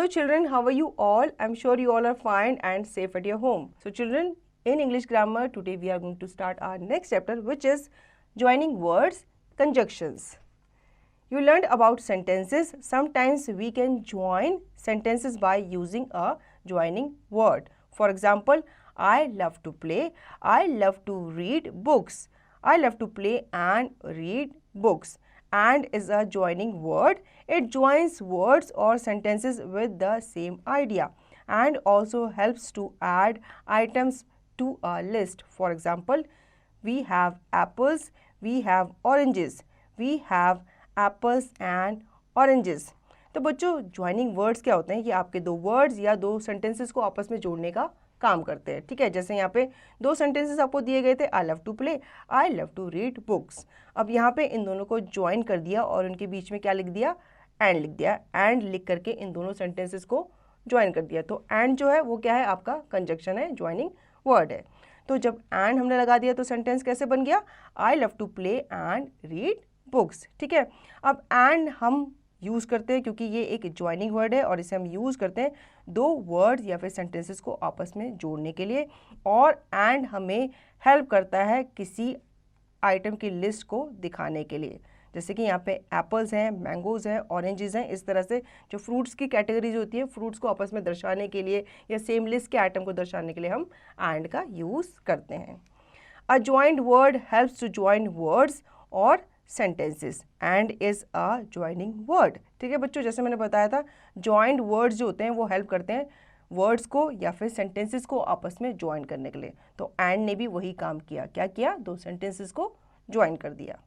Hello children, how are you all? I'm sure you all are fine and safe at your home. So children, in English grammar, today we are going to start our next chapter, which is joining words, conjunctions. You learned about sentences. Sometimes we can join sentences by using a joining word. For example, I love to play, I love to read books. I love to play and read books. And is a joining word. It joins words or sentences with the same idea and also helps to add items to a list. For example, we have apples, we have oranges, we have apples and oranges. तो बच्चों joining words क्या होते हैं? ये आपके दो words या दो सेंटेंसेस को आपस में जोड़ने का काम करते हैं. ठीक है, जैसे यहाँ पे दो सेंटेंसेस आपको दिए गए थे, I love to play, I love to read books. अब यहाँ पे इन दोनों को ज्वाइन कर दिया और उनके बीच में क्या लिख दिया? एंड लिख दिया. एंड लिख करके इन दोनों सेंटेंसेस को ज्वाइन कर दिया. तो एंड जो है वो क्या है? आपका कंजक्शन है, ज्वाइनिंग वर्ड है. तो जब एंड हमने लगा दिया तो सेंटेंस कैसे बन गया? I love to play and read books. ठीक है, अब एंड हम यूज़ करते हैं क्योंकि ये एक ज्वाइनिंग वर्ड है और इसे हम यूज़ करते हैं दो वर्ड्स या फिर सेंटेंसेस को आपस में जोड़ने के लिए. और एंड हमें हेल्प करता है किसी आइटम की लिस्ट को दिखाने के लिए. जैसे कि यहाँ पे एप्पल्स हैं, मैंगोज़ हैं, ऑरेंजेस हैं. इस तरह से जो फ्रूट्स की कैटेगरीज होती है, फ्रूट्स को आपस में दर्शाने के लिए या सेम लिस्ट के आइटम को दर्शाने के लिए हम एंड का यूज़ करते हैं. A joint word helps to join words और sentences and is a joining word. ठीक है बच्चों, जैसे मैंने बताया था ज्वाइंट वर्ड्स जो होते हैं वो हेल्प करते हैं वर्ड्स को या फिर सेंटेंसेस को आपस में ज्वाइन करने के लिए. तो एंड ने भी वही काम किया. क्या किया? दो सेंटेंसेस को ज्वाइन कर दिया.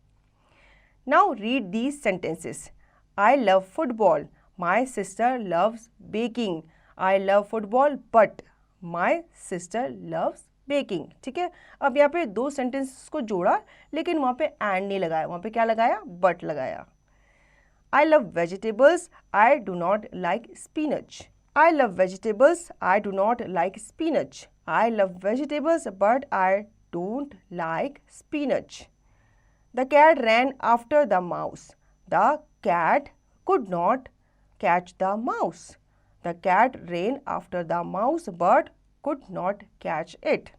Now read these sentences. I love football, my sister loves baking. I love football but my sister loves baking. ठीक है, अब यहाँ पे दो सेंटेंसेस को जोड़ा लेकिन वहाँ पे एंड नहीं लगाया, वहाँ पे क्या लगाया? बट लगाया. I love vegetables, I do not like spinach. I love vegetables, I do not like spinach. I love vegetables but I don't like spinach. The cat ran after the mouse. The cat could not catch the mouse. The cat ran after the mouse but could not catch it.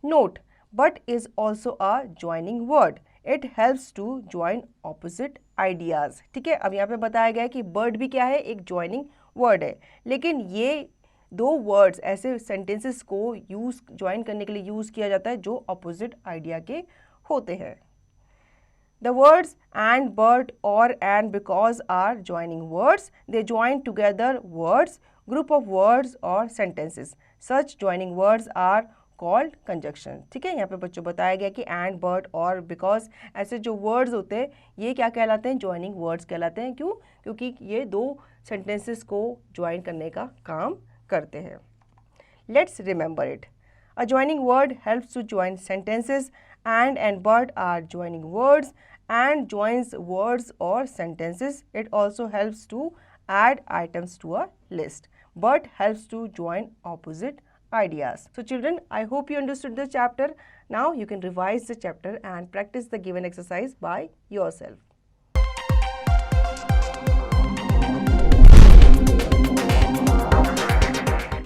Note, but is also a joining word. It helps to join opposite ideas. ठीक है, अब यहाँ पे बताया गया है कि but भी क्या है? एक joining word है. लेकिन ये दो वर्ड्स ऐसे सेंटेंसेस को ज्वाइन करने के लिए यूज़ किया जाता है जो opposite idea के होते हैं. The words and, but, or, and, because are joining words. They join together words, group of words or sentences. Such joining words are called conjunctions. ठीक है, यहाँ पे बच्चों बताया गया कि and, but, or, because ऐसे जो words होते हैं ये क्या कहलाते हैं? joining words कहलाते हैं. क्यों? क्योंकि ये दो sentences को join करने का काम करते हैं. Let's remember it. A joining word helps to join sentences. And but are joining words. And joins words or sentences. It also helps to add items to a list. But helps to join opposite ideas. So children, I hope you understood the chapter. Now you can revise the chapter and practice the given exercise by yourself.